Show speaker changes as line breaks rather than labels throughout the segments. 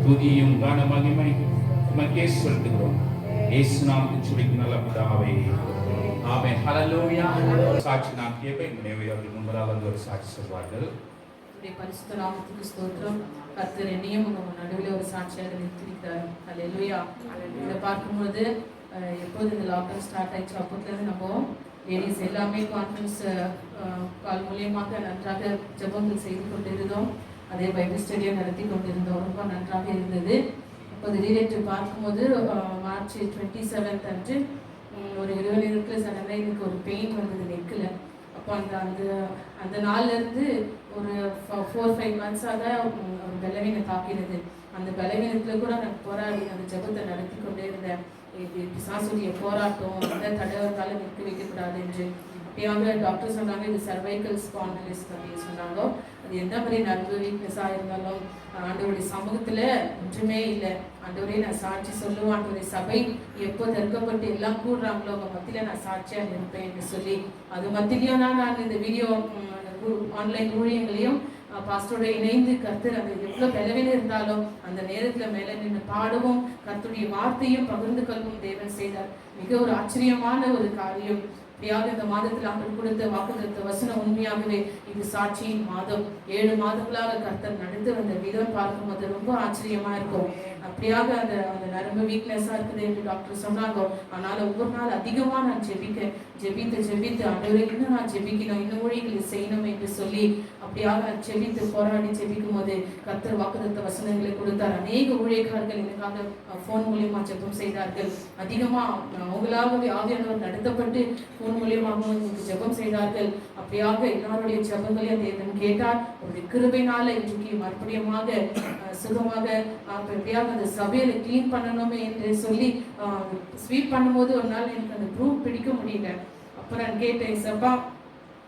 துதியும் கன மகிமை உமக்கே செலுத்துகிறோம். இயேசு நாமத்தில் சொல்லிக்கு நல்ல பிதாவே, ஆமென். ஹல்லேலூயா. சாட்சி நாம் கேட்பேன். அவர்கள் முன்பதாக வந்து ஒரு சாட்சி சொல்வார்கள்.
பரிசுத்த நாமத்துக்கு ஸ்தோத்திரம். கர்த்தர் என்னையும் உங்க நடுவில் ஒரு சாட்சியாக நிறுத்திருக்கிறார். ஹல்லேலூயா. இதை பார்க்கும்போது எப்போது இந்த லாக்டவுன் ஸ்டார்ட் ஆயிடுச்சு அப்போதுலேருந்து நம்ம லேடிஸ் எல்லாமே கான்ஃபரன்ஸ் கால் மூலியமாக நன்றாக ஜெபங்கள் செய்து கொண்டிருந்தோம். அதே பைபிள் ஸ்டடியும் நடத்தி கொண்டிருந்தோம். ரொம்ப நன்றாக இருந்தது. அப்போது ரிலேட்டிவ் பார்க்கும்போது மார்ச் 27 அன்று ஒரு 20 நிமிடத்தில் சடனாக எனக்கு ஒரு பெயின் வந்தது நெக்கில். அப்போ அந்த நாள்லேருந்து ஒரு 4-5 மந்த்ஸாக ஒரு பலவீனை தாக்கினது. அந்த பலவீனத்தில் கூட நான் போராடி அந்த ஜெபத்தை நடத்தி கொண்டே இருந்தேன். பிசாசுடைய போராட்டம் எந்த தடவை நிற்க வைக்கக்கூடாது என்று. அப்படியாக டாக்டர் சொன்னாங்க இது சர்வைக்கல் ஸ்பாண்டிலிஸ் அப்படின்னு சொன்னாங்க. அது எந்த மாதிரி நர்வு வீக்னஸாக இருந்தாலும் ஆண்டவருடைய சமூகத்தில் ஒன்றுமே இல்லை. ஆண்டவரே நான் சாட்சி சொல்லுவேன். ஆண்டவருடைய சபை எப்போ தற்கப்பட்டு எல்லாம் கூடுறாங்களோ அவங்க மத்தியில் நான் சாட்சியாக இருப்பேன் என்று சொல்லி அது மத்தியிலையும் தான் நான் இந்த வீடியோ ஆன்லைன் ஊழியங்களையும் பாஸ்டரோட இணைந்து கர்த்தர் அந்த எவ்வளோ பலவீனம் இருந்தாலும் அந்த நேரத்தில் மேலே நின்று பாடவும் கர்த்தருடைய வார்த்தையும் பகிர்ந்து கொள்ளவும் தேவன் செய்தார். மிக ஒரு ஆச்சரியமான ஒரு காரியம். இப்படியாக இந்த மாதத்தில் ஆண்டவர் கொடுத்த வாக்குத்தத்த வசனம் உண்மையாகவே இது சாட்சியின் மாதம். 7 மாதங்களாக கர்த்தர் நடந்து வந்த விதம் பார்க்கும்போது ரொம்ப ஆச்சரியமா இருக்கும். அப்படியாக அந்த அந்த நரம்பு வீக்னஸா இருக்குது என்று டாக்டர் சொன்னாங்க. அதனால ஒவ்வொரு நாள் அதிகமா நான் ஜெபித்து ஆண்டவரே இன்னும் நான் ஜெபிக்கணும், இன்னும் ஊழியர்களை செய்யணும் என்று சொல்லி அப்படியாக ஜெபித்து போராடி ஜெபிக்கும் போது கர்த்தர் வாக்குத்தத்த வசனங்களை கொடுத்தார். அநேக ஊழியக்காரர்கள் எனக்காக போன் மூலியமா ஜெபம் செய்தார்கள். அதிகமா அவங்களாகவே ஆவியானவர் நடத்தப்பட்டு போன் மூலியமாக ஜெபம் செய்தார்கள். அப்படியாக எல்லாருடைய ஜெபங்களையும் தேவன் கேட்டார். அவருடைய கிருபையினால இன்றைக்கு மறுபடியுமாக சுகமாக எப்படியாக அந்த சபையில கிளீன் பண்ணணுமே என்று சொல்லி ஸ்வீப் பண்ணும்போது ஒரு நாள் எனக்கு அந்த ப்ரூவ் பிடிக்க முடியல. அப்புறம் நான் கேட்டேன், சப்பா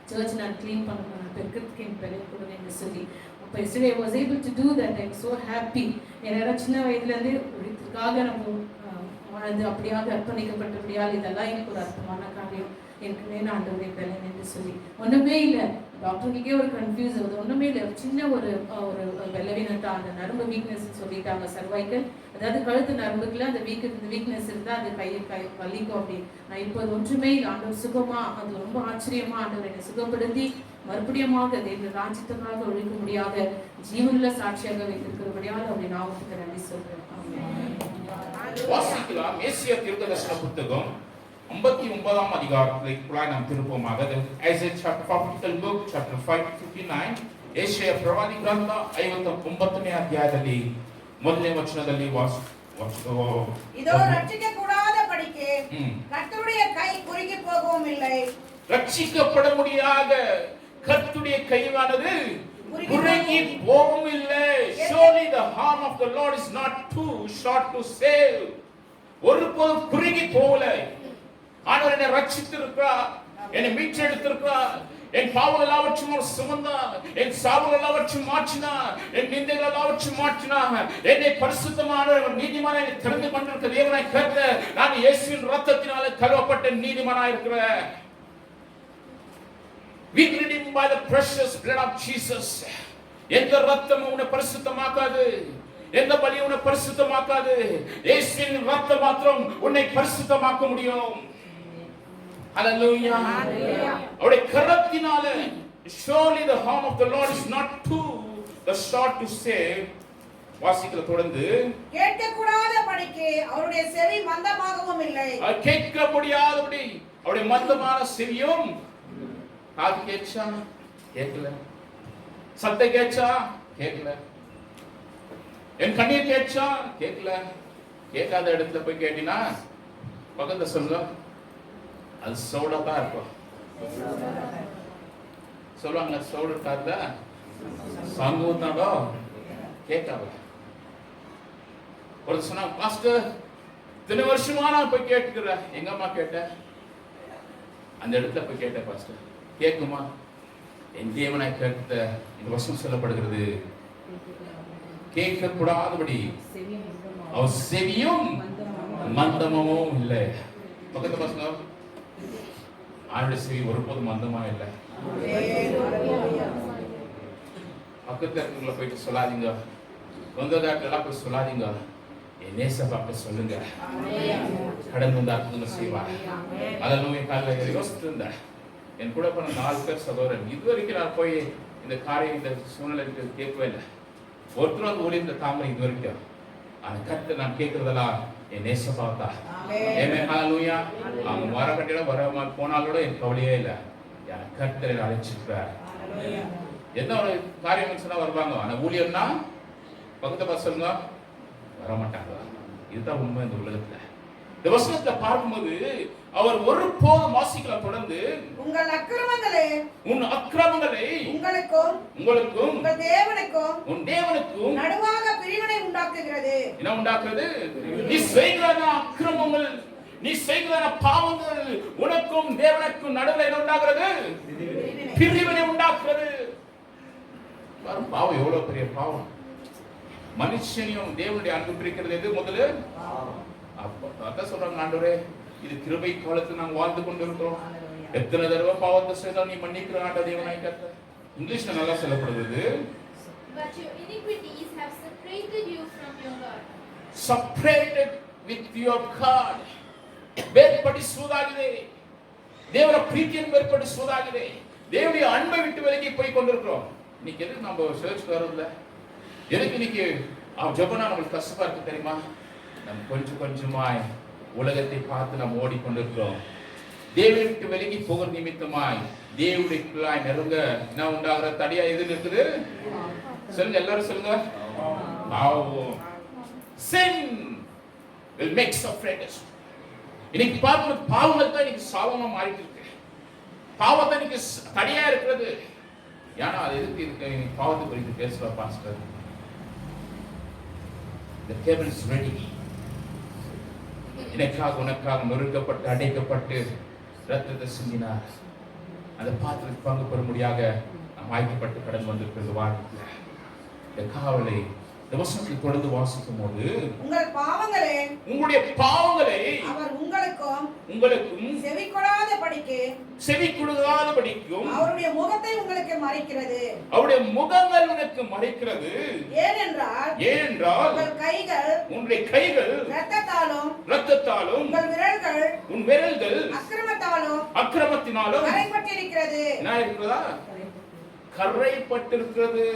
சர்ச் நான் கிளீன் பண்ணணும், நான் பெருக்கிறதுக்கு என் பெரிய கொடுங்க என்று சொல்லி. அப்போ yesterday I was able to do that. I'm so happy. ஏன்னா சின்ன வயதுலேருந்து இதுக்காக நம்ம வாழ்ந்து அப்படியாக அர்ப்பணிக்கப்பட்டபடியால் இதெல்லாம் எனக்கு ஒரு அர்த்தமான காரியம். எனக்கு வேணும் ஆண்டவரே பலன் என்று சொல்லி. ஒன்றுமே இல்லை, டாக்டருக்கே ஒரு கன்ஃபியூஸ் ஆகுது. ஒன்றுமே இல்லை, சின்ன ஒரு ஒரு பலவீனத்தா அந்த நரம்பு வீக்னஸ் சொல்லிட்டாங்க, சர்வைக்கல், அதாவது கழுத்து நரம்புக்குள்ள அந்த வீக்னஸ் இருந்தால் அது கை வலிக்கும் அப்படி. நான் இப்போ அது ஒன்றுமே இல்லை, ஆண்டவர் சுகமா, அது ரொம்ப ஆச்சரியமா ஆண்டவர் என்னை சுகப்படுத்தி மறுபடியுமாக தேவ ராஜ்யத்துக்காக ஒழிக்க முடியாத ஜீவனுள்ள சாட்சியாக வைத்திருக்கிறபடியால் அவருடைய நாமத்துக்கு நன்றி சொல்றேன்.
வாசிக்கலாம் மேசியா தீர்க்கதரிசன புத்தகம் 59ஆம் அதிகாரத்திற்குள்ளாய் நாம் திருப்போமாக. Isaiah chapter 40 book chapter 5:59. ಯೆಶಾಯ ಪ್ರವಾದಿ ಗ್ರಂಥ 59ನೇ ಅಧ್ಯಾಯದಲ್ಲಿ ಮೊದಲನೇ ವಚನದಲ್ಲಿ
இதோ ரட்சிக்கக்கூடாத படிக்கு கர்த்தருடைய கை குறுகி போகவும் இல்லை.
ரட்சிக்கப்பட முடியாத கர்த்தருடைய கையானது குறுகி போகவும் இல்லை. Surely the arm of the Lord is not too short to save. ஒருபோதும் குறுகி போகல. ஆண்டவர் என்னை ரட்சித்திருக்கிறார், என்னை மீட்டெடுத்திருக்கிறார். என் பாவங்கள் எல்லாவற்றையும் அவர் சுமந்தார், என் சாவுகள் எல்லாவற்றையும் மாற்றினார், என் நிந்தைகள் எல்லாவற்றையும் மாற்றினார். என்னை பரிசுத்தமான நீதிமான திறந்து கொண்டிருக்கிற தேவனாய் கர்த்தர், நான் இயேசுவின் இரத்தத்தினால கழுவப்பட்ட நீதிமானாய் இருக்கிறேன். We redeemed by the precious blood of Jesus. எந்த இரத்தமும் உன்னை பரிசுத்தமாக்காது, எந்த பலியும் உன்னை பரிசுத்தமாக்காது. இயேசுவின் இரத்தம் மாத்திரம் உன்னை பரிசுத்தமாக்க முடியும். Hallelujah. அவருடைய கரத்தினால surely the arm of the Lord is not too the short to save. வாசிக்கல தொடர்ந்து
கேட்கக்கூடாத படிக்கு அவருடைய செவி மந்தமாகவும் இல்லை.
கேட்க முடியாதபடி அவருடைய மந்தமான செவியும். காது கேட்சா கேட்கல, சத்தம் கேட்சா கேட்கல, என் கண்ணீர் கேட்சா கேட்கல. கேட்காத இடத்துல போய் கேட்டினா பக்கத்துல சொல்லுங்க, அது சவுடா தான் இருக்கும். சொல்லுவாங்க சவுடு இருக்காத சங்கூத்தாடோ கேட்காத. ஒரு சொன்னா, பாஸ்டர் இத்தனை வருஷமா நான் போய் கேட்டுக்கிறேன். எங்கம்மா கேட்டேன்? அந்த இடத்துல போய் கேட்டேன். பாஸ்டர் கேட்குமா? என் தேவனாய் கேட்ட இந்த வசனம் சொல்லப்படுகிறது, கேட்க கூடாதபடி அவர் செவியும் மந்தமும் இல்லை. பக்கத்து பசங்க, ஆண்டுடைய செவி ஒருபோதும் மந்தமா இல்லை. பக்கத்துல இருக்கவங்களை போயிட்டு சொல்லாதீங்க, சொந்தக்காரர்களெல்லாம் போய் சொல்லாதீங்க, என் நேசப்பாக்க சொல்லுங்க. கடந்து வந்து அற்புதங்கள் செய்வார். அதனுடைய காலையில் யோசித்து இருந்தேன், என் கூட போன 4 பேர் சகோதரன். இதுவரைக்கும் நான் போய் இந்த காரியம் இந்த சூழ்நிலை கேட்கவே இல்லை. ஒருத்தர் ஓடி இந்த தாமரை இது வரைக்கும். அந்த கருத்தை நான் கேட்கறதெல்லாம் என் நேசப்பாத்தா. ஹல்லேலூயா. அவங்க வர கட்டிட வர போனாலோட என் கவலையே இல்லை. என் கர்த்தரை அழைச்சிருக்கிறார். என்ன ஒரு காரியம் சொன்னா வருவாங்க, ஆனா ஊழியர்னா பக்கத்தை சொல்லுங்க வரமாட்டாங்க. இதுதான் உண்மை இந்த உலகத்துல. இந்த வசனத்தை பார்க்கும்போது அவர் ஒருபோதும் வாசிக்கலாம் தொடர்ந்து,
உங்கள் அக்கிரமங்களை உங்களுக்கும் உங்கள் தேவனுக்கும்
உன் தேவனுக்கும்
நடுவாக பிரிவினை உண்டாக்குகிறது.
என்ன உண்டாக்குறது? நீ செய்கிற அக்கிரமங்கள், நீ செய்கிற பாவங்கள் உனக்கும் தேவனுக்கும் நடுவில் என்ன உண்டாக்குறது? பிரிவினை உண்டாக்குறது. பாவம் எவ்வளவு பெரிய பாவம். மனுஷனையும் தேவனுடைய அன்பு பிரிக்கிறது எது? முதல்ல அதான் சொல்றாங்க, ஆண்டவரே இது கிருபை காலத்தில் நாங்கள் வாழ்ந்து கொண்டு இருக்கிறோம். எத்தனை தடவை பாவத்தை செய்தால் நீ மன்னிக்கிற ஆண்ட தேவனாய் கர்த்தர். இங்கிலீஷ்ல நல்லா சொல்லப்படுது,
but your iniquities have separated you from your God.
Separated with your God. வேறுபடி சூதாகுதே. ದೇವರ ಪ್ರೀತಿಯನ್ನು ಬೇರ್ಪಡಿಸುವುದಾಗಿದೆ. தேவனுடைய அன்பை விட்டு விலகி போய் கொண்டிருக்கிறோம். இன்னைக்கு எதுக்கு நம்ம சர்ச்சுக்கு வர்றதில்ல? எதுக்கு இன்னைக்கு ஜெபம்னா நம்மளுக்கு கஷ்டமா இருக்கு தெரியுமா? நம்ம கொஞ்சம் கொஞ்சமாய் உலகத்தை பார்த்து நம்ம ஓடிக்கொண்டிருக்கிறோம். தேவனை விட்டு விலகி போகிற நிமித்தமாய் தேவனுக்குள்ளாய் நெருங்க என்ன உண்டாகிற தடையா எது இருக்குது? சொல்லுங்க, எல்லாரும் சொல்லுங்க. பாவம். Sin will make separated. இன்னைக்கு பார்க்கும் பாவங்கள் தான் இன்னைக்கு சாபமா மாறிட்டு இருக்கு. பாவம் தான் இன்னைக்கு தடையா இருக்கிறது. ஏன்னா அது எதுக்கு இருக்கு? பாவத்தை குறித்து பேசுற pastor. The table is ready. எனக்காக உனக்காக நொறுக்கப்பட்டு அடைக்கப்பட்டு ரத்தத்தை சிந்தினார். அந்த பாத்திரத்தில் பங்கு பெறும்படியாக நாம் ஆய்க்கப்பட்டு கடந்து வந்திருக்கிறது வாழ்க்கை. இந்த காவலை இந்த வசனத்தை தொடர்ந்து வாசிக்கும் போது உங்களுடைய பாவங்களை
அவர் உங்களுக்கும்
செவி கொடாத படிக்கும்
அவருடைய முகத்தை உங்களுக்கு மறைக்கிறது.
அவருடைய முகங்கள் உனக்கு மறைக்கிறது.
ஏனென்றால்
உங்களுடைய கைகள் இரத்தத்தாலும் உன் விரல்கள் அக்கிரமத்தினாலும்
கரைப்பட்டிருக்கிறது.
என்ன இருக்கிறதா? கரைப்பட்டிருக்கிறது.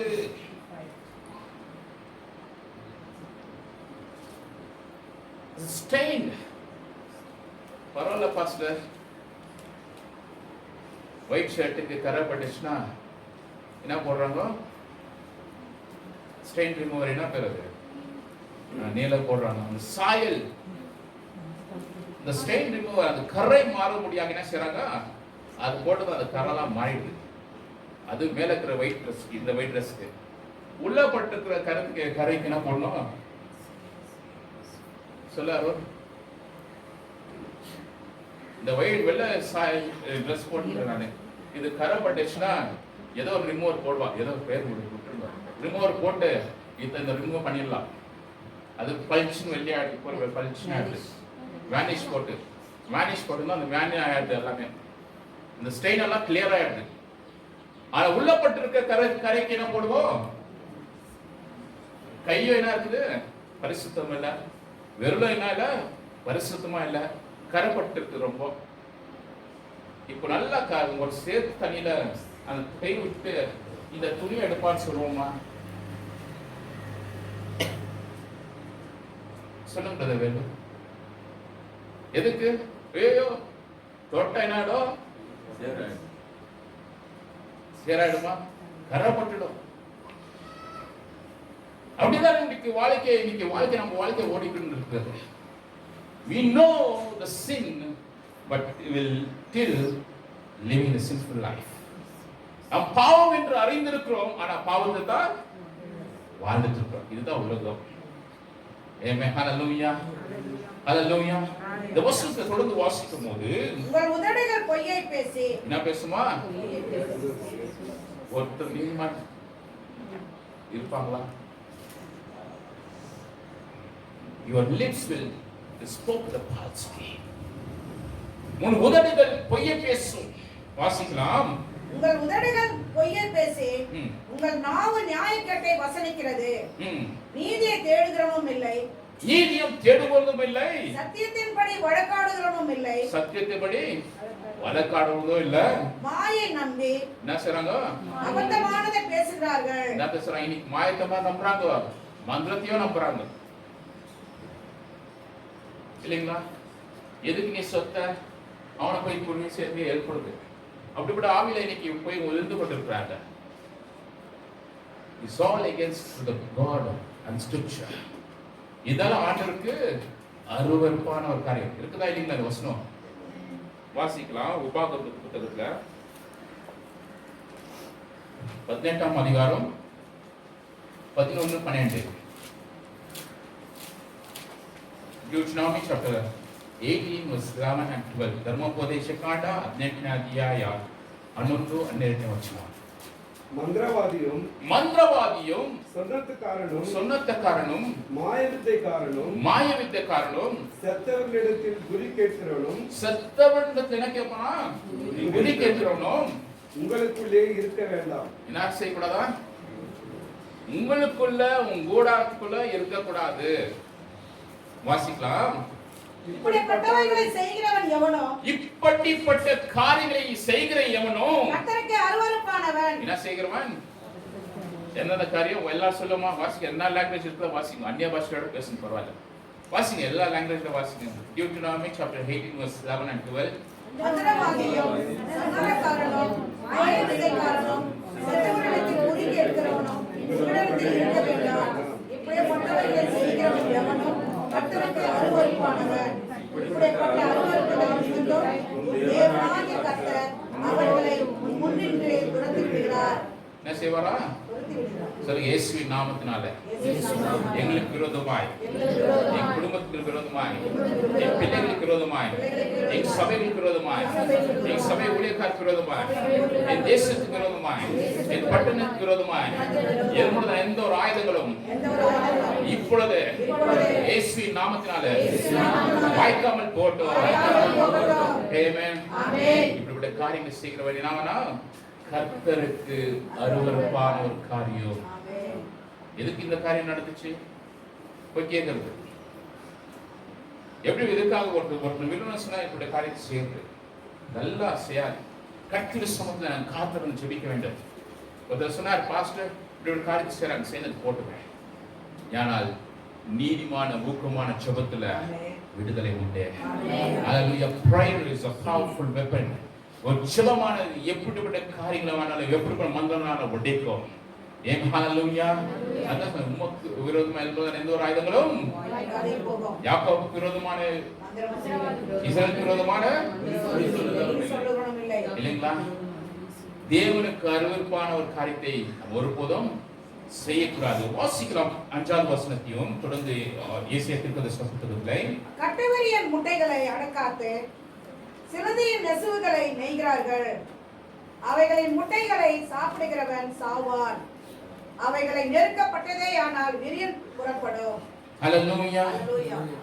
Stained. பரவாயில்ல பாஸ்டர், ஒயிட் ஷர்ட்டுக்கு கரை பட்டுச்சுன்னா என்ன போடுறாங்க? Stain remover. என்ன பேர் அது? நீல போடுறாங்க. அந்த சாயல், இந்த ஸ்டெயின் ரிமூவர், அந்த கரை மாற முடியாம என்ன செய்றாங்க? அது போட்டது அந்த கரெல்லாம் மாறிடுது. அது மேல இருக்கிற ஒயிட் ட்ரெஸ், இந்த ஒயிட் ட்ரெஸ்க்கு உள்ள பட்டிருக்கிற கரைக்கு என்ன போடணும்? சொல்லாரோ இந்த வெள்ளை ட்ரெஸ் போட்டு நானு இது கரை பட்டுச்சுன்னா ஏதோ ஒரு ரிமூவர் போடுவான். ஏதோ பேர் விட்டுருவான். ரிமூவர் போட்டு இந்த ரிமூவ் பண்ணிடலாம். அது பளிச்சுன்னு வெளியே ஆயிடுது. பளிச்சுன்னு ஆயிடுது. வேனிஷ் போட்டுன்னா அந்த வேனி ஆயிடுது. எல்லாமே இந்த ஸ்டெயின் எல்லாம் கிளியர் ஆயிடுது. ஆனா உள்ளப்பட்டிருக்க கரைக்கு என்ன போடுவோம்? கையும் என்ன இருக்குது? பரிசுத்தம் இல்லை. வெறும் என்ன இல்ல? பரிசுத்தமா இல்ல, கரைப்பட்டு ரொம்ப. இப்போ நல்லா ஒரு சேர்த்து தண்ணியில அந்த கை விட்டு இந்த துணி எடுப்பான்னு சொல்லுவோமா? சொல்லுங்க வேணும். எதுக்கு? ஐயோ தொட்ட என்னாடோ சேராயிடுமா? கரைப்பட்டுடும். அப்படிதான் இன்னைக்கு வாழ்க்கை நம்ம வாழ்க்கை ஓடிக்கிட்டு இருக்கிறது. We know the sin, but we will still living a sinful life. நாம் பாவம் என்று அறிந்திருக்கிறோம், ஆனா பாவத்தை தான் வாழ்ந்துட்டு இருக்கிறோம். இதுதான் உலகம். Amen. Hallelujah. Hallelujah. இந்த வசனத்தை தொடர்ந்து வாசிக்கும் போது
உங்கள் உதடுகள் பொய்யை பேசி
என்ன பேசுமா? ஒருத்தர் நீதிமான் இருப்பாங்களா? Your lips will spoke the falsely. உன் உதடுகள் பொய்யை பேசும். வாசிக்கலாம்.
உங்கள் உதடுகள் பொய்யை பேசி உங்கள் நாவு நியாயக்கேட்டை வசனிக்கிறது. நீதியை தேடுகிறவனும் இல்லை,
நீதியம் தேடுவதும் இல்லை,
சத்தியத்தின்படி வழக்காடுகிறவனும் இல்லை,
சத்தியத்தின்படி வழக்காடுவதும் இல்லை.
மாயை நம்பி
என்ன செய்றாங்க?
அபத்தமானதை பேசுகிறார்கள்.
என்ன பேசுறாங்க? இன்னைக்கு மாயத்தமா நம்புறாங்க, மந்திரத்தையும் நம்புறாங்க. இல்லைங்களா? எதுக்கு நீ சொத்த அவனை போய் புரிய சேர்த்து ஏற்படுது. அப்படிப்பட்ட ஆவில இன்னைக்கு போய் விழுந்து கொண்டிருக்கிறாங்க. It's all against the God and Scripture. இதெல்லாம் ஆண்டவருக்கு அருவருப்பான ஒரு காரியம். இருக்குதா இல்லைங்களா? அந்த வசனம் வாசிக்கலாம். உபாகம புத்தகத்துல 18ஆம் அதிகாரம் 11-12. Deuteronomy chapter 18 verse 11 and 12. ಧರ್ಮೋಪದೇಶ ಕಾಂಡ 18ನೇ ಅಧ್ಯಾಯ 11-12 ವಚನ. மந்திரவாதியும் சொன்னத்தக்காரனும் மாயவித்தைக்காரனும்
செத்தவர்களிடத்தில் குறி கேட்கிறவனும்
என்ன கேட்பானா? குறி கேட்கிறவனும்
உங்களுக்குள்ளே இருக்க வேண்டாம்.
என்ன செய்யக்கூடாதா? உங்களுக்குள்ள உன் கூடாரத்துக்குள்ள இருக்கக்கூடாது. வாசிக்கலாம்.
இப்படிப்பட்டவைகளை செய்கிறவன் எவனோ,
இப்படிப்பட்ட காரியங்களை செய்கிற எவனோ
கர்த்தருக்கு அருவருப்பானவன்.
என்ன செய்கிறவன்? என்னென்ன காரியம் எல்லாம் சொல்லுமா? வாசிங்க. என்ன லாங்குவேஜ் இருக்கோ வாசிங்க. அந்நிய பாஷையோட பேசுங்க, பரவாயில்ல. வாசிங்க, எல்லா லாங்குவேஜ்ல வாசிங்க. Deuteronomy chapter 18 verse 11 and 12.
மந்திரவாதியும், சங்காரக்காரனும், மாயவிதைக்காரனும், செத்தவர்களிடத்தில் குறி கேட்கிறவனும் உன்னிடத்தில் இருக்க வேண்டாம். இப்படிப்பட்டவைகளை செய்கிறவன் எவனோ கர்த்தருக்கு அருவருப்பானவன். இப்படிப்பட்ட அருவருப்புகள் நிமித்தம் தேவனாகிய கர்த்தர் அவர்களை உன் முன்னின்று துரத்தி விடுகிறார்.
என்ன செய்வாரா?
துரத்தி விடுகிறார்.
சொல்லுங்க, இயேசுவின் நாமத்தினால எங்களுக்கு விரோதமாய், என் குடும்பத்துக்கு விரோதமாய், என் பிள்ளைகளுக்கு விரோதமாய், என் சபைகளுக்கு விரோதமாய், என் சபை ஊழியக்காருக்கு விரோதமாய், என் தேசத்துக்கு விரோதமாய், என் பட்டணத்துக்கு விரோதமாய் எழும்புகிற எந்த ஒரு ஆயுதங்களும் இப்பொழுது இயேசுவின் நாமத்தினால வாய்க்காமல் போட்டோம். ஆமென். இப்படிப்பட்ட காரியங்கள் செய்கிறவன் என்னன்னா கர்த்தருக்கு அருவருப்பான ஒரு காரியம். எதுக்கு இந்த காரியம் நடந்துச்சு? போய் கேட்கறது. எப்படி எதுக்காக ஒருத்தர் விரும்பினா இப்படி காரியத்தை செய்யறது நல்லா செய்யாது. கர்த்தர் சமத்துல நான் காத்திருந்து ஜெபிக்க வேண்டும். ஒருத்தர் சொன்னார், பாஸ்டர் இப்படி ஒரு காரியத்தை செய்யறாங்க, செய்யறது போட்டுவேன். ஆனால் நீதிமான ஊக்கமான ஜெபத்துல விடுதலை உண்டு. Hallelujah. Prayer is a powerful weapon. ஒரு ஜெபமானது எப்படிப்பட்ட காரியங்களை வேணாலும் எப்படிப்பட்ட மந்திரனாலும் உடைக்கும். ஏன் ஹalleluya. அதான் உமக்கு விரோதமா எழும்புகிற எந்த ஒரு ஆயுதங்களும் யாக்கோபுக்கு விரோதமான, இஸ்ரவேலுக்கு விரோதமான இல்லைங்களா? தேவனுக்கு அருவருப்பான ஒரு காரியத்தை ஒருபோதும் செய்யக்கூடாது. வாசிக்கலாம் 5வது வசனத்தையும் தொடர்ந்து ஏசாயா தீர்க்கதரிசி புத்தகத்திலே.
கட்டவரியன் முட்டைகளை அடக்காத்து சிறுதியின் நெசுவுகளை நெய்கிறார்கள். அவைகளின் முட்டைகளை சாப்பிடுகிறவன் சாவான். அவைகளை நெருக்கப்பட்டதே ஆனால் விரியன் புறப்படும்.
ஹalleluya.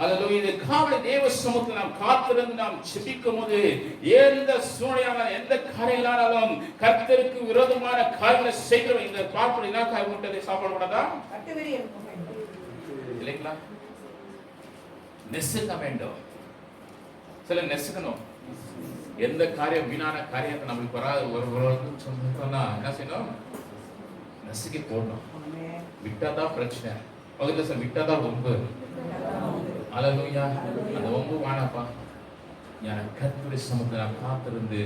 ஹalleluya. இந்த காவலை தேவ சமூகத்தில் நாம் காத்திருந்து நாம் ஜெபிக்கும்போது எந்த சூழ்நிலையான எந்த காரியங்களாலும் கர்த்தருக்கு விரோதமான காரியங்களை செய்கிறவன் இந்த பார்ப்பது என்ன காய் முட்டை சாப்பிடக்கூடாதா?
கட்டவரியன்
இல்லைங்களா? நெசுக்க வேண்டும். சில நெசுக்கணும். எந்த காரியம் வீணான காரியத்தை நம்மளுக்கு வராது ஒரு சொன்னா என்ன செய்யணும்? நசுக்கி போடணும். விட்டாதான் பிரச்சனை. பக்கத்துல சார் விட்டாதான் ஒம்பு. ஹalleluya. அந்த ஒம்பு வேணாப்பா. நான் கர்த்தருடைய சமூகத்தில் நாம் காத்திருந்து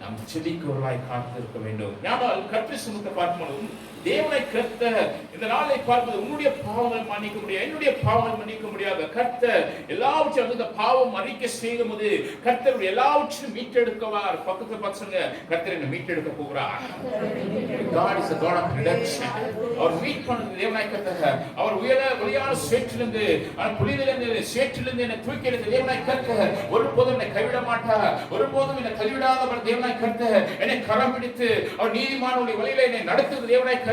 நாம் ஜெபிக்கிறவர்களாய் காத்திருக்க வேண்டும். ஆனால் கர்த்தருடைய சமூகத்தை பார்க்கும்போது தேவனை கர்த்தர் இந்த நாளை பார்ப்பது உன்னுடைய பாவங்கள் மன்னிக்க முடியாது, என்னுடைய பாவங்கள் மன்னிக்க முடியாது. கர்த்தர் எல்லாவற்றையும் அந்த பாவம் அறிக்கை செய்யும் போது கர்த்தர் எல்லாவற்றையும் மீட்டெடுக்கவார். பக்கத்துல பசங்க கர்த்தர் என்ன மீட்டெடுக்க போகிறார். God is a God of redemption. அவர் மீட் பண்ணது தேவனாய் கர்த்தர். அவர் ஒளியான சேற்றிலிருந்து புனிதலிருந்து சேற்றிலிருந்து என்னை தூக்கி எடுத்த தேவனாய் கர்த்தர். ஒருபோதும் என்னை கைவிட மாட்டார். ஒருபோதும் என்னை கைவிடாதவர் தேவனாய் கர்த்தர். என்னை கரம் பிடித்து அவர் நீதிமானுடைய வழியில என்னை நடத்துவது தேவனாய் கர்த்தர்.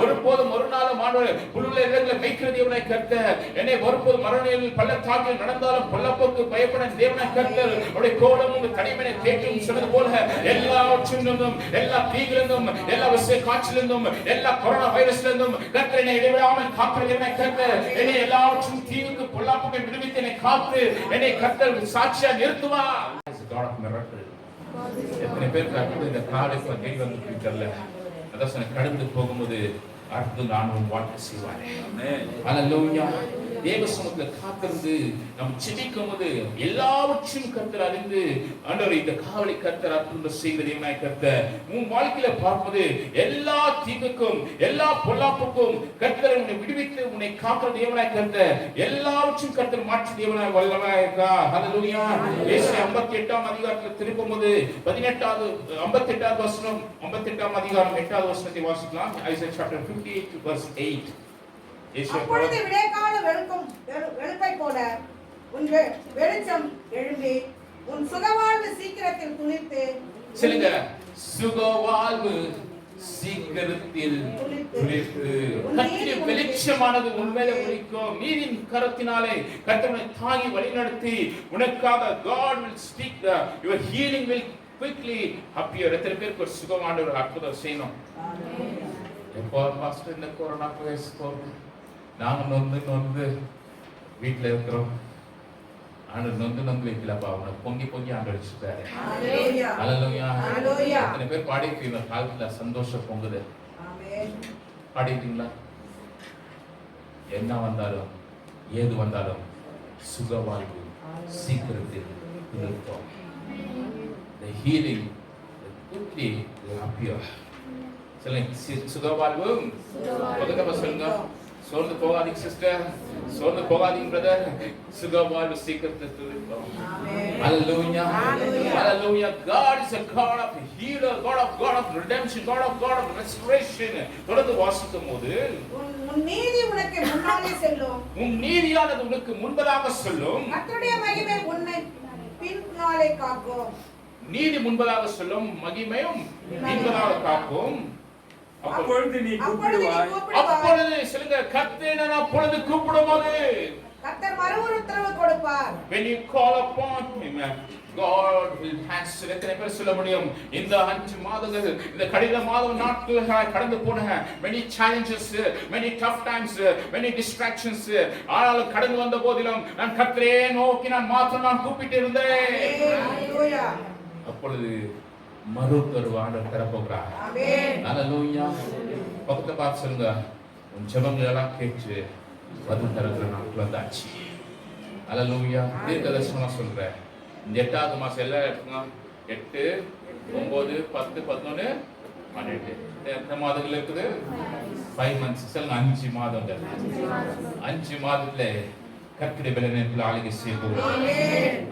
ஒருபோதும் ஒரு நாளும் ஆண்டவர் புல்லுள்ள இடங்களை மேய்க்கிற தேவனாய் கர்த்தர். என்னை ஒருபோதும் மரணத்தில் பள்ளத்தாக்கில் நடந்தாலும் பொல்லாப்புக்கு பயப்பட தேவனாய் கர்த்தர். அவருடைய கோலமும் தனிமனை தேற்றும் சொன்னது போல எல்லாவற்றிலிருந்தும் எல்லா தீங்கிலிருந்தும் எல்லா விஷய காய்ச்சலிருந்தும் எல்லா கொரோனா வைரஸ்லிருந்தும் கர்த்தர் என்னை இடைவிடாமல் காக்கிற தேவனாய் கர்த்தர். என்னை எல்லாவற்றும் தீங்குக்கு பொல்லாப்புக்கு விடுவித்து என்னை காத்து என்னை கர்த்தர் சாட்சியா நிறுத்துவார். God of miracle. எத்தனை பேருக்கு அற்புதம் இந்த காலைக்கு தேடி வந்து தெரியல. அதான் கடந்து போகும்போது அற்புதம் நான் வாழ்க்கை செய்வானே. ஹalleluya. தேவ சமூகத்தில் காத்திருந்து நாம் ஜெபிக்கும் போது எல்லாவற்றையும் கர்த்தர் அறிந்து ஆண்டவரே இந்த காவலை கர்த்தர் அற்புதம் செய்கிற தேவனாய் கர்த்தர். உன் வாழ்க்கையில பார்ப்பது எல்லா தீங்குக்கும் எல்லா பொல்லாப்புக்கும் கர்த்தர் உன்னை விடுவித்து உன்னை காக்கிற தேவனாய் கர்த்தர். எல்லாவற்றையும் கர்த்தர் மாற்றி தேவனாய் வல்லவராய் இருக்கிறார். ஹalleluya. ஏசாயா 58ஆம் அதிகாரத்தில் திருப்பும்போது 58வது வசனம் 58ஆம் அதிகாரம் 8வது வசனத்தை வாசிக்கலாம். Isaiah chapter 58 verse 8.
அப்பொழுது விடைக்கால வெளுப்பை போல உன் வெளிச்சம் எழும்பி உன் சுகவாழ்வு சீக்கிரத்தில் துளிர்த்து.
சொல்லுங்க, சுகவாழ்வு சீக்கிரத்தில் துளிர்த்து. கர்த்தருடைய வெளிச்சமானது உன்மேல ஒளிக்கும். நீதின் கரத்தினாலே கர்த்தர் உன்னை தாங்கி வழிநடத்தி உனக்காக God will speak, your healing will quickly appear. எத்தனை பேருக்கு ஒரு சுகமான ஒரு அற்புதம் செய்யணும்? எப்போ பாஸ்டர் இந்த கொரோனா பேச போறோம், நாங்க நொந்து வீட்டில் இருக்கிறோம். ஆண்டவர் நொந்து வைக்கலப்பா, அவனை பொங்கி ஆண்டவர் வச்சுட்டாரு.
ஹalleluya.
ஹalleluya.
ஹalleluya.
எத்தனை பேர் பாடிட்டீங்க காலத்துல சந்தோஷம் பொங்குது?
ஆமென்.
பாடிட்டீங்களா? என்ன வந்தாலும் ஏது வந்தாலும் சுகவாழ்வு சீக்கிரத்தில் இருக்கும். The healing quickly will appear. சொல்லுங்க, சுகவாழ்வும். பக்கத்துல சொல்லுங்க, சோர்ந்து போகாதீங்க சிஸ்டர், சோர்ந்து போகாதீங்க பிரதர், சுகவாழ்வு சீக்கிரத்தில் இருக்கும். Hallelujah. Hallelujah. God is a God of healer, God of redemption, God of restoration. தொடர்ந்து வாசிக்கும் போது
உன் நீதி உனக்கு முன்னாலே செல்லும்,
உன் நீதியானது உனக்கு முன்பதாக சொல்லும்,
கர்த்தருடைய மகிமை உன்னை பின்னாலே காக்கும்.
நீதி முன்பதாக சொல்லும், மகிமையும் பின்பதாக காக்கும்.
அப்பொழுது நீ கூப்பிடுவாய்.
அப்பொழுது சொல்லுங்க, கர்த்தரை நான் அப்பொழுது கூப்பிடும்போது
கர்த்தர் மறு உத்தரவு கொடுப்பார்.
when you call upon him, God will answer. எத்தனை பேர் சொல்ல முடியும்? இந்த 5 மாதங்கள், இந்த கடின மாதம் நாட்கள் கடந்து போன many challenges, many tough times, many distractions, ஆனாலும் கடந்து வந்த போதிலும் நான் கர்த்தரை நோக்கி நான் மாத்திரம் கூப்பிட்டு இருந்தேன்.
ஹalleluya.
அப்பொழுது மறு தருவாண்டவர் தரப்போகிறார்.
ஆமென்.
ஹalleluya. பக்கத்துல பார்த்து சொல்லுங்க, உன் ஜெபங்கள் எல்லாம் கேட்டு பதில் தருகிற நாட்கள் வந்தாச்சு. ஹalleluya. தீர்க்கதரிசனமா சொல்றேன், இந்த 8வது மாசம் எல்லாம் எடுத்துங்க, 8, 9, 10, 11, 12. எத்தனை மாதங்கள் இருக்குது? 5 months. சொல்லுங்க, 5 மாதங்கள். 5 மாதத்துல கர்த்தருடைய பலனத்தில் ஆளுகை செய்ய போகிறோம்.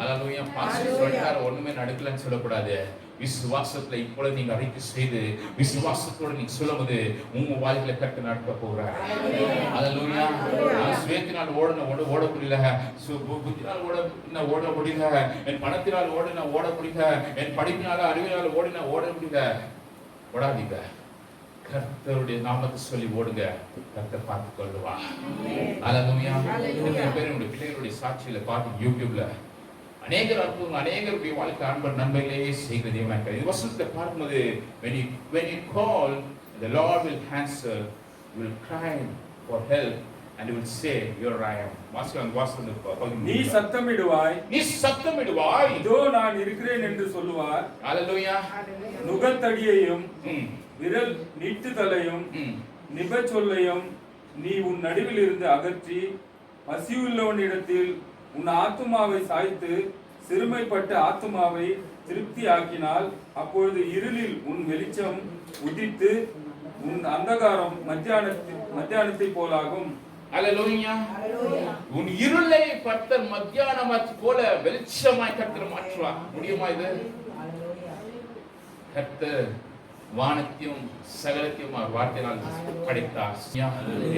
ஹalleluya. பாஸ்டர் சொல்றாரு, ஒண்ணுமே நடக்கலன்னு சொல்லக்கூடாது. விசுவாசத்துல இப்பொழுது நீங்க அறிக்கை செய்து விசுவாசத்தோட நீங்க சொல்லும்போது உங்க வாழ்க்கையில கர்த்தர் நடக்க போகிறார். ஹalleluya. நான் சுயத்தினால் ஓட முடியல, புத்தினால் ஓட முடியல, என் பணத்தினால் ஓட முடியல, என் படிப்பினால அறிவினால ஓட முடியல. ஓடாதீங்க, கர்த்தருடைய நாமத்தை சொல்லி ஓடுங்க, கர்த்தர் பார்த்துக் கொள்ளுவா. ஹalleluya. எத்தனை பேர் உங்களுடைய பிள்ளைகளுடைய சாட்சியில பார்த்து யூடியூப்ல அநேகர் அற்புதங்கள், அநேகருடைய வாழ்க்கை அன்பர் நன்மையிலேயே செய்கிற தேவனாக இருக்கிறார். இந்த வசனத்தை பார்க்கும்போது when you call, the Lord will answer, you will cry for help and you will say, here I am.
நீ சத்தமிடுவாய்,
நீ சத்தமிடுவாய்,
இதோ நான் இருக்கிறேன் என்று சொல்லுவார்.
ஹalleluya.
நுகத்தடியையும் விரல் நீட்டுதலையும் நிபச்சொல்லையும் நீ உன் நடுவில் இருந்து அகற்றி பசியுள்ளவனிடத்தில் உன் ஆத்துமாவை சாய்த்து சிறுமைப்பட்ட ஆத்துமாவை திருப்தி ஆக்கினால், அப்பொழுது இருளில் உன் வெளிச்சம் உதித்து உன் அந்தகாரம் மத்தியானத்தை போலாகும்.
ஹalleluya. உன் இருளை கர்த்தர் மத்தியானமாய் போல வெளிச்சமாய் கர்த்தர் மாற்றுவார். முடியுமா இது? கர்த்தர் வானத்தையும் சகலத்தையும் வார்த்தையால் படைத்தார்.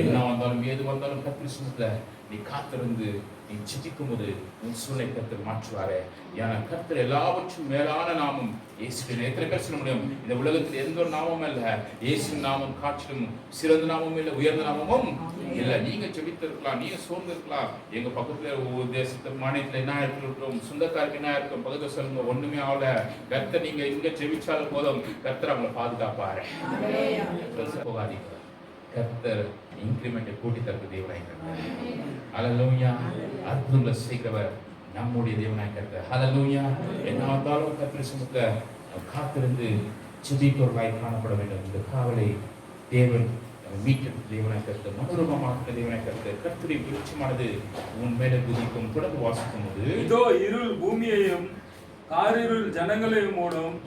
என்ன வந்தாலும் ஏது வந்தாலும் கர்த்தர் சொல்ல நீ காத்திருந்து நீ சிந்திக்கும் போது உன் சூழ்நிலை கர்த்தர் மாற்றுவாரே. ஏன்னா கர்த்தர் எல்லாவற்றும் மேலான நாமம் இயேசுவின். எத்தனை பேர் சொல்ல முடியும்? இந்த உலகத்தில் எந்த ஒரு நாமமும் இல்ல, இயேசுவின் நாமம் காற்றிலும் சிறந்த நாமமும் இல்லை, உயர்ந்த நாமமும் இல்லை. நீங்க ஜெபித்திருக்கலாம், நீங்க சோர்ந்திருக்கலாம். எங்க பக்கத்துல தேசத்து மாநிலத்துல என்ன இருக்கிறோம், சொந்தக்காருக்கு என்ன இருக்கும், பக்கத்துல சொல்லுங்க, ஒண்ணுமே ஆகல. கர்த்தர் நீங்க இங்க ஜெபிச்சாலும் போதும், கர்த்தர் அவங்களை பாதுகாப்பாரு. போகாதீங்க, கர்த்தர் இன்கிரிமெண்டை கூட்டி தரப்பு தேவனாய் இருக்கிறார். ஹalleluya. அற்புதங்களை செய்கிறவர் நம்முடைய தேவனாய் இருக்கிறார். ஹalleluya. என்ன வந்தாலும் கர்த்தர் சுமக்க காத்திருந்து ஜெபிக்கிறவர்களாய் காணப்பட வேண்டும். இந்த காவலை தேவன் மீட்டும் தேவனாய் இருக்கிறார். மனோரமமான தேவனாய் இருக்கிறார். கர்த்தருடைய வெளிச்சமானது உன் மேலே குதிக்கும். தொடர்ந்து வாசிக்கும் போது
இதோ இருள் பூமியையும் காரிருள் ஜனங்களையும் மூடும்,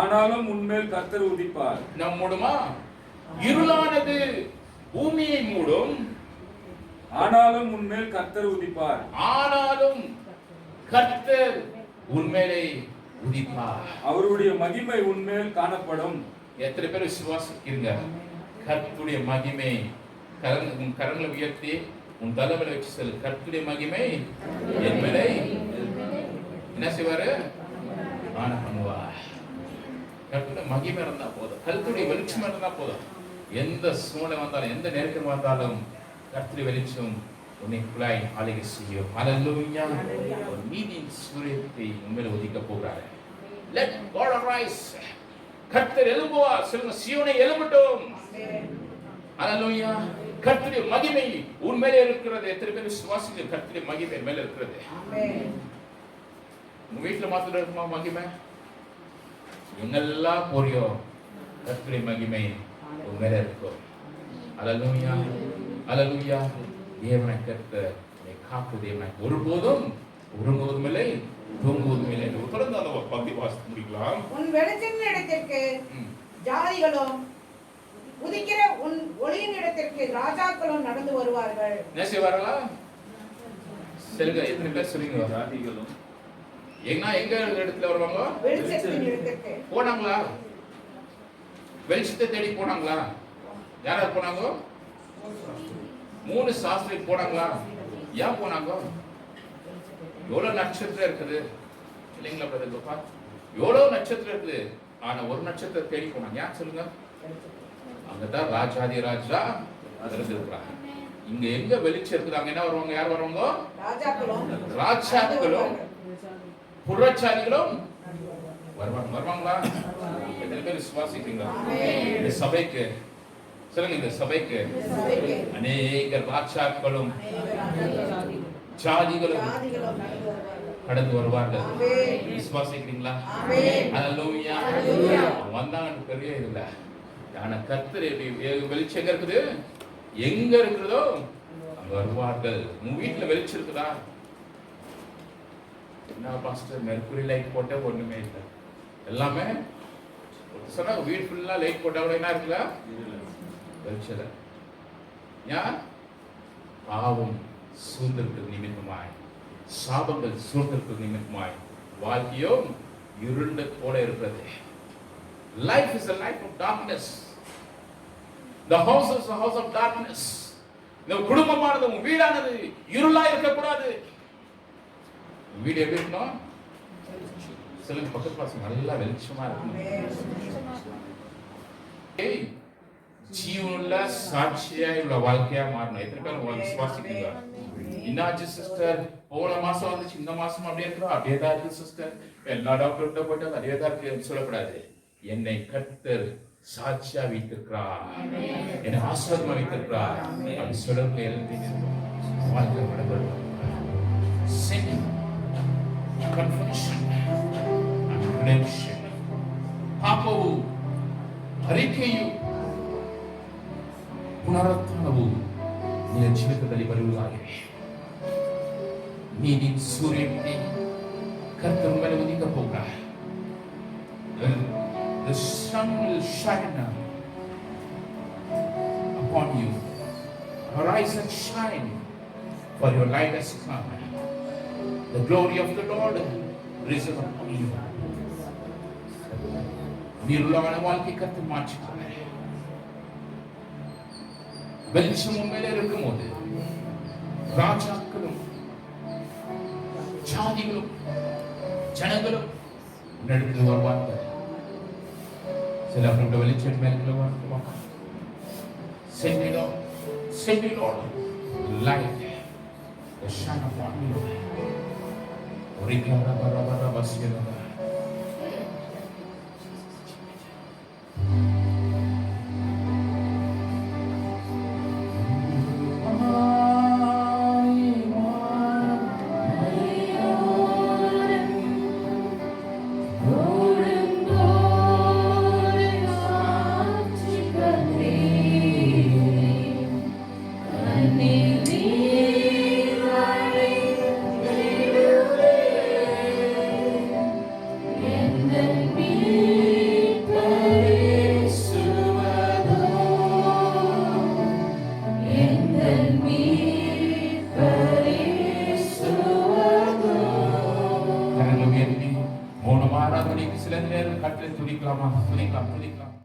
ஆனாலும் உன்மேல் கர்த்தர் உதிப்பார்.
நம்முடுமா இருளானது பூமியை மூடும்,
ஆனாலும் உன்மேல் கர்த்தர் உதிப்பார்.
ஆனாலும் கர்த்தர் உன்மேலே உதிப்பார்.
அவருடைய மகிமை உன்மேல் காணப்படும்.
எத்தனை பேர் விசுவாசிக்கிறீங்க? கர்த்தருடைய மகிமை உன் கரங்களை உயர்த்தி உன் தலைமையில வச்சு சொல்லு, கர்த்தருடைய மகிமை என் மேலே என்ன செய்வாரு? ஆன பண்ணுவார். கர்த்தருடைய மகிமை இருந்தா போதும், கர்த்தருடைய வெளிச்சம் இருந்தா போதும். எந்த சூழ்நிலை வந்தாலும் எந்த நெருக்கம் வந்தாலும் கர்த்தருடைய வெளிச்சம் உன்னை குழாய் ஆளுகை செய்யும். ஹalleluya. ஒரு நீதியின் சூரியத்தை உண்மையில ஒதுக்க போகிறார். Let God arise. கர்த்தர் எழும்புவார். சொல்லுங்க, சீயோனை எழும்பட்டும். ஹalleluya. கர்த்தருடைய மகிமை உன் மேலே இருக்கிறது. எத்தனை பேர் விசுவாசிங்க கர்த்தருடைய மகிமை மேல இருக்கிறது? உங்க வீட்டுல மாத்திரம் இருக்குமா மகிமை? எங்கெல்லாம் போறியோ கர்த்தருடைய மகிமை உன் மேல இருக்கும். அல்லேலூயா, அல்லேலூயா. தேவனை கர்த்தர் காப்பு தேவனை ஒருபோதும் உறங்குவதும் இல்லை, தூங்குவதும் இல்லை. தொடர்ந்து அந்த பகுதி வாசித்து முடிக்கலாம்.
உன் வெளிச்சத்தின் இடத்திற்கு ஜாதிகளும் உதிக்கிற உன் ஒளியின் இடத்திற்கு ராஜாக்களும் நடந்து வருவார்கள்.
என்ன செய்வார்களா? சொல்லுங்க, எத்தனை பேர் சொல்லுங்க?
ஜாதிகளும்
எங்க இடத்துல வருவாங்க?
வெளிச்சத்தின் இடத்திற்கு
போனாங்களா? வெளிச்சத்தை தேடி போனாங்களா? யாராவது போனாங்க? 3 சாஸ்திரி போனாங்களா? ஏன் போனாங்க? எவ்வளவு நட்சத்திரம் இருக்குது இல்லைங்களா பிரதர் கோபா? எவ்வளவு நட்சத்திரம் இருக்குது. ஆனா ஒரு நட்சத்திரம் தேடி போனாங்க. ஏன் சொல்லுங்க? அங்கதான் ராஜாதி ராஜா இருந்திருக்கிறாங்க. இங்க எங்க வெளிச்சம் இருக்குது அங்க என்ன வருவாங்க? யார் வருவாங்க? ராஜாக்களும் புறச்சாதிகளும் வருவாங்க. வருவாங்களா? எத்தனை பேர் விசுவாசிக்கிறீங்களா? இந்த சபைக்கு சொல்லுங்க, இந்த சபைக்கு அநேக ராஜாக்களும் ஜாதிகளும் கடந்து வருவார்கள். விசுவாசிக்கிறீங்களா? அல்லேலூயா. வந்தாங்க பெரிய இல்ல. ஆனா கர்த்தர் வெளிச்சம் எங்க இருக்குது? எங்க இருக்கிறதோ அங்க வருவார்கள். உங்க வீட்டுல வெளிச்சம் இருக்குதா? என்ன பாஸ்டர் மெர்க்குரி லைட் போட்டா ஒண்ணுமே இல்லை. எல்லாமே சொன்னா வீடு ஃபுல்லா லைட் போட்டா கூட என்ன இருக்குல்ல? வெளிச்சல. ஏன்? பாவம் சூழ்ந்திருக்கு நிமித்தமாய், சாபங்கள் சூழ்ந்திருக்கு நிமித்தமாய் வாழ்க்கையோ இருண்ட போல இருக்கிறது. Life is a life of darkness. The house is a house of darkness. இந்த குடும்பமானது, உங்க வீடானது இருளா இருக்கக்கூடாது. வீடு எப்படி இருக்கணும்? சொல்லுங்க, பக்கத்து பாசம் நல்லா வெளிச்சமா இருக்கணும். ஜீவனுள்ள சாட்சியா இவ்வளோ வாழ்க்கையா மாறணும். எத்தனை பேர் விசுவாசிக்கிறீங்க? என்னாச்சு சிஸ்டர், போன மாசம் வந்துச்சு, இந்த மாசம் அப்படியே இருக்கிறோம், அப்படியே தான் இருக்கு சிஸ்டர், எல்லா டாக்டர்கிட்ட போயிட்டு அதே தான் இருக்கு சொல்லக்கூடாது. என்னை கர்த்தர் சாட்சியா வைத்திருக்கிறார், என்னை ஆசீர்வாதமா வைத்திருக்கிறார் அப்படி சொல்ல எழுதி வாழ்க்கை நடக்கும். Confession and redemption. ಪಾಪವು ಅರಿಕೆಯು ಪುನರುತ್ಥಾನವು ನಿನ್ನ ಜೀವಿತದಲ್ಲಿ ಬರುವುದಾಗಿದೆ. ನೀನು ಸೂರ್ಯನಿಗೆ ಕರ್ತನ ಮೇಲೆ ಉದಿಕ ಹೋಗ. The sun will shine upon you. Arise and shine, for your light has come. The glory of the Lord risen upon you. நீருள்ளவன வாழ்க்கை கத்து மாற்றினார். வெளிச்சம் உண்மையிலே இருக்கும்போது ராஜாக்களும் ஜாதிகளும் ஜனங்களும் நடந்து வருவார்கள். சில அவர்களுடைய வெளிச்சம் மேலே வருவாங்க. Send me Lord light the shine upon you. Orikara bara bara basira. மௌனமாக சில நேரம் கட்டளை துதிக்கலாமா? துதிக்கலாம்.